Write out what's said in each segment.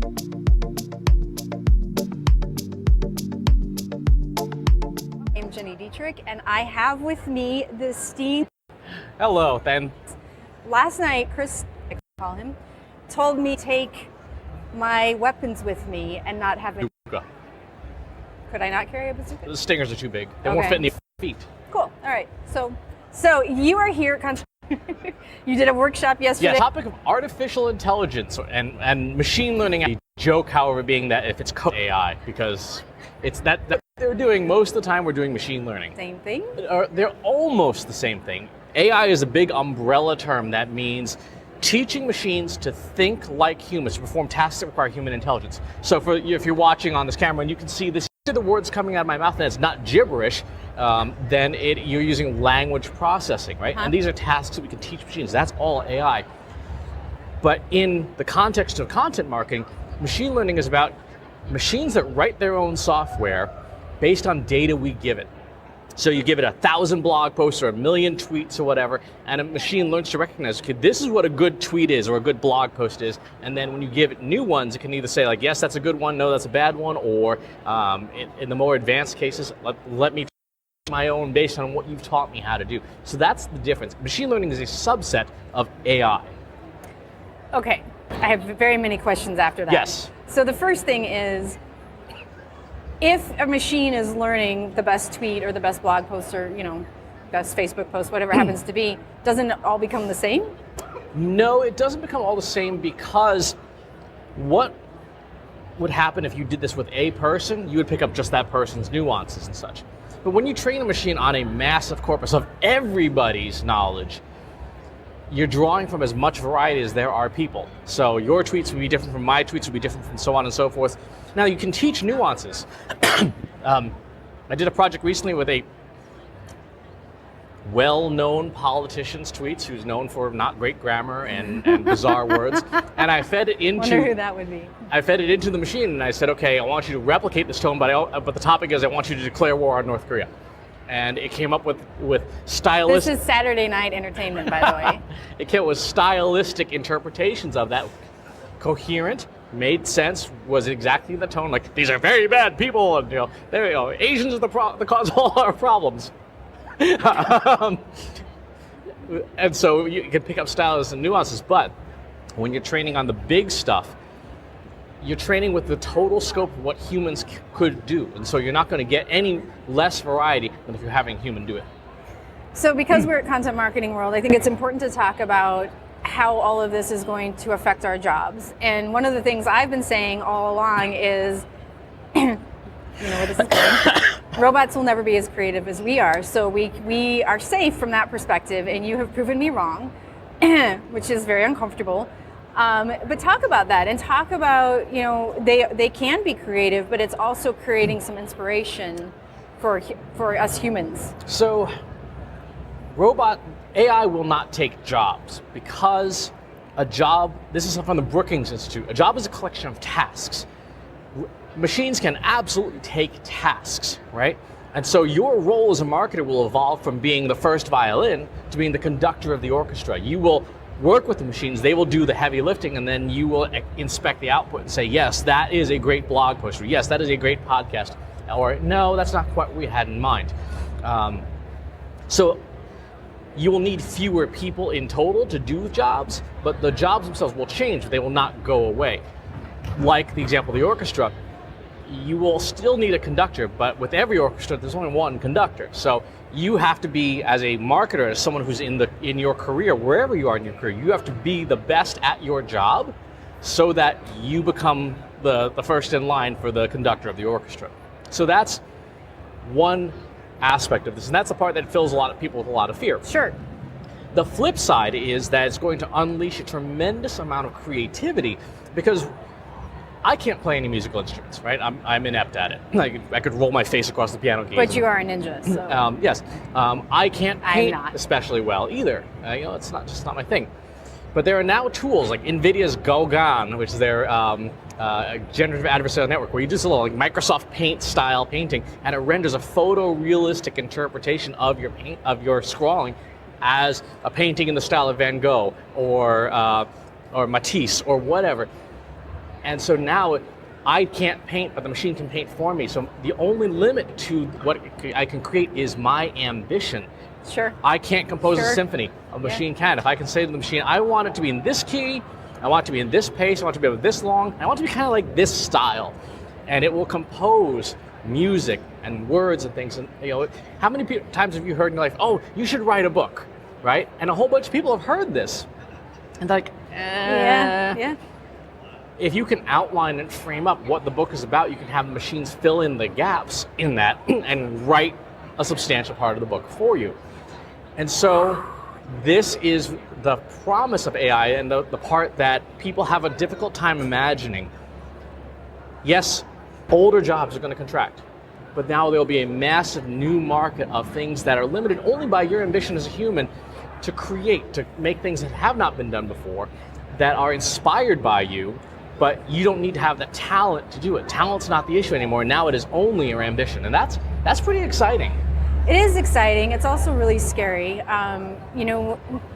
I'm Gini Dietrich, and I have with me the esteemed. Hello, then. Last night, Chris, I can call him, told me to take my weapons with me and not have it. Could I not carry a bazooka? The stingers are too big. They won't fit in the feet. Cool. All right. So you are here. You did a workshop yesterday. Yeah. Topic of artificial intelligence and machine learning. The joke, however, being that if it's AI, because it's that they're doing most of the time. We're doing machine learning. Same thing. They're almost the same thing. AI is a big umbrella term that means teaching machines to think like humans, to perform tasks that require human intelligence. So if you're watching on this camera and you can see this, the words coming out of my mouth and it's not gibberish, then you're using language processing, right? And these are tasks that we can teach machines. That's all AI. But in the context of content marketing, machine learning is about machines that write their own software based on data we give it. So you give it 1,000 blog posts or 1 million tweets or whatever, and a machine learns to recognize, okay, this is what a good tweet is or a good blog post is, and then when you give it new ones, it can either say like, yes, that's a good one, no, that's a bad one, or in the more advanced cases, let me my own based on what you've taught me how to do. So that's the difference. Machine learning is a subset of AI. Okay, I have very many questions after that. Yes. So the first thing is, if a machine is learning the best tweet or the best blog post or, best Facebook post, whatever it happens to be, doesn't it all become the same? No, it doesn't become all the same, because what would happen if you did this with a person, you would pick up just that person's nuances and such. But when you train a machine on a massive corpus of everybody's knowledge, you're drawing from as much variety as there are people. So your tweets would be different from my tweets, would be different from so on and so forth. Now you can teach nuances. I did a project recently with a well-known politician's tweets who's known for not great grammar and bizarre words, and I fed it into. Wonder who that would be. I fed it into the machine, and I said, okay, I want you to replicate this tone, but the topic is I want you to declare war on North Korea. And it came up with stylistic. This is Saturday Night Entertainment, by the way. It came with stylistic interpretations of that. Coherent, made sense, was exactly the tone. Like, these are very bad people, and there you go. Asians are the cause of all our problems. And so you can pick up styles and nuances, but when you're training on the big stuff, you're training with the total scope of what humans could do. And so you're not going to get any less variety than if you're having a human do it. So because we're at Content Marketing World, I think it's important to talk about how all of this is going to affect our jobs. And one of the things I've been saying all along is, you know where this is going? Robots will never be as creative as we are. So we are safe from that perspective, and you have proven me wrong, which is very uncomfortable. But talk about that, and talk about, they can be creative, but it's also creating some inspiration for us humans. So AI will not take jobs, because a job, this is from the Brookings Institute, a job is a collection of tasks. Machines can absolutely take tasks, right? And so your role as a marketer will evolve from being the first violin to being the conductor of the orchestra. You will work with the machines, they will do the heavy lifting, and then you will inspect the output and say, yes, that is a great blog post, or yes, that is a great podcast, or no, that's not quite what we had in mind. So you will need fewer people in total to do the jobs, but the jobs themselves will change, they will not go away. Like the example of the orchestra, you will still need a conductor, but with every orchestra, there's only one conductor. So you have to be, as a marketer, as someone who's in your career, wherever you are in your career, you have to be the best at your job so that you become the first in line for the conductor of the orchestra. So that's one aspect of this, and that's the part that fills a lot of people with a lot of fear. Sure. The flip side is that it's going to unleash a tremendous amount of creativity, because I can't play any musical instruments, right? I'm inept at it. I could roll my face across the piano keys. But you are a ninja, so. Yes. I can't paint especially well either. It's just not my thing. But there are now tools like NVIDIA's Gauguin, which is their generative adversarial network, where you do this little Microsoft Paint style painting, and it renders a photorealistic interpretation of your scrawling as a painting in the style of Van Gogh or Matisse or whatever. And so now I can't paint, but the machine can paint for me. So the only limit to what I can create is my ambition. Sure. I can't compose a symphony. A machine can. If I can say to the machine, I want it to be in this key, I want it to be in this pace, I want it to be able this long, I want it to be kind of like this style. And it will compose music and words and things. And how many times have you heard in your life, oh, you should write a book, right? And a whole bunch of people have heard this. And they're like, Yeah. If you can outline and frame up what the book is about, you can have the machines fill in the gaps in that and write a substantial part of the book for you. And so this is the promise of AI and the part that people have a difficult time imagining. Yes, older jobs are going to contract, but now there'll be a massive new market of things that are limited only by your ambition as a human to create, to make things that have not been done before, that are inspired by you, but you don't need to have the talent to do it. Talent's not the issue anymore. Now it is only your ambition, and that's pretty exciting. It is exciting. It's also really scary. I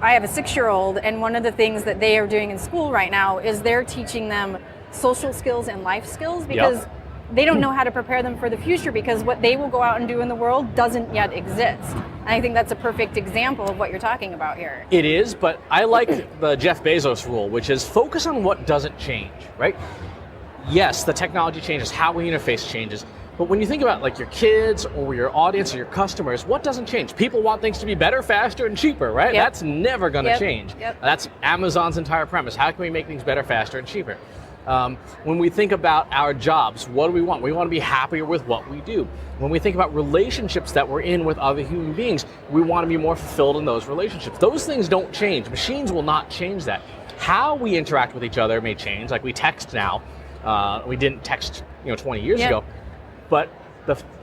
have a 6-year-old, and one of the things that they are doing in school right now is they're teaching them social skills and life skills because they don't know how to prepare them for the future because what they will go out and do in the world doesn't yet exist. And I think that's a perfect example of what you're talking about here. It is, but I like the Jeff Bezos rule, which is focus on what doesn't change, right? Yes, the technology changes, how we interface changes, but when you think about like your kids or your audience or your customers, what doesn't change? People want things to be better, faster, and cheaper, right? Yep. That's never going to change. Yep. That's Amazon's entire premise. How can we make things better, faster, and cheaper? When we think about our jobs, what do we want? We want to be happier with what we do. When we think about relationships that we're in with other human beings, we want to be more fulfilled in those relationships. Those things don't change. Machines will not change that. How we interact with each other may change. Like we text now. We didn't text 20 years ago. But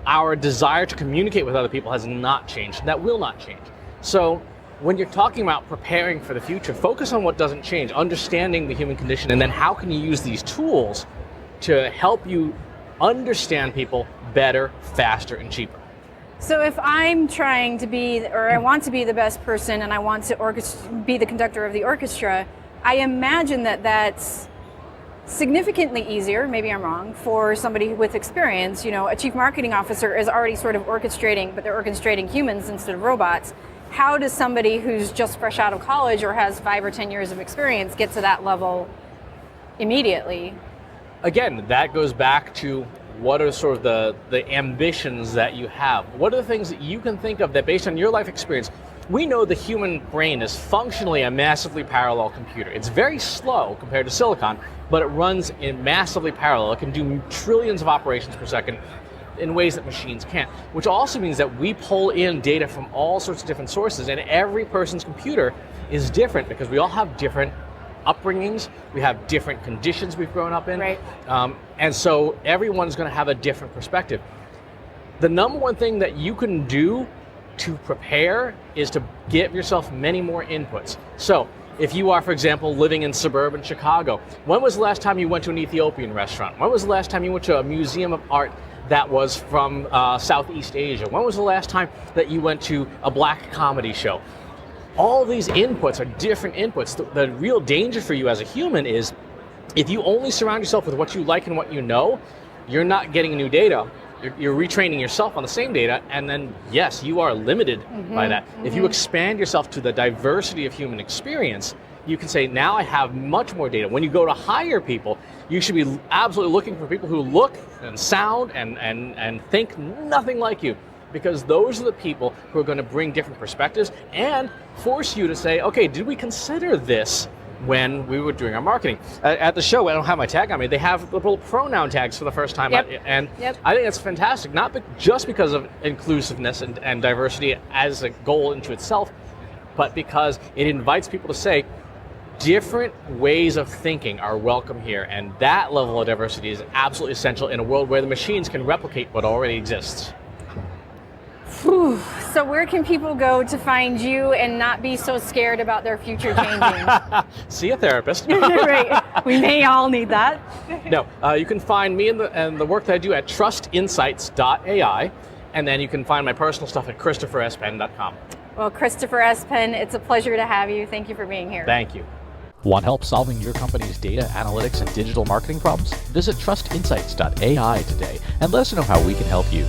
our desire to communicate with other people has not changed. That will not change. So when you're talking about preparing for the future, focus on what doesn't change, understanding the human condition, and then how can you use these tools to help you understand people better, faster, and cheaper. So if I'm trying to be, or I want to be the best person and I want to be the conductor of the orchestra, I imagine that that's significantly easier, maybe I'm wrong, for somebody with experience. A chief marketing officer is already sort of orchestrating, but they're orchestrating humans instead of robots. How does somebody who's just fresh out of college or has 5 or 10 years of experience get to that level immediately? Again, that goes back to what are sort of the ambitions that you have? What are the things that you can think of that based on your life experience? We know the human brain is functionally a massively parallel computer. It's very slow compared to silicon, but it runs in massively parallel. It can do trillions of operations per second in ways that machines can't, which also means that we pull in data from all sorts of different sources, and every person's computer is different because we all have different upbringings, we have different conditions we've grown up in, right. And so everyone's going to have a different perspective. The number one thing that you can do to prepare is to give yourself many more inputs. So if you are, for example, living in suburban Chicago, when was the last time you went to an Ethiopian restaurant? When was the last time you went to a museum of art that was from Southeast Asia? When was the last time that you went to a black comedy show? All of these inputs are different inputs. The real danger for you as a human is if you only surround yourself with what you like and what you know, you're not getting new data. You're retraining yourself on the same data, and then yes, you are limited by that. If you expand yourself to the diversity of human experience, you can say, now I have much more data. When you go to hire people, you should be absolutely looking for people who look and sound and think nothing like you, because those are the people who are going to bring different perspectives and force you to say, okay, did we consider this when we were doing our marketing? At the show, I don't have my tag on me, they have little pronoun tags for the first time. Yep. And I think that's fantastic, not just because of inclusiveness and diversity as a goal into itself, but because it invites people to say, different ways of thinking are welcome here, and that level of diversity is absolutely essential in a world where the machines can replicate what already exists. Whew. So where can people go to find you and not be so scared about their future changing? See a therapist. Right. We may all need that. No, you can find me and the work that I do at trustinsights.ai, and then you can find my personal stuff at christopherspenn.com. Well, Christopher S. Penn, it's a pleasure to have you. Thank you for being here. Thank you. Want help solving your company's data, analytics, and digital marketing problems? Visit trustinsights.ai today and let us know how we can help you.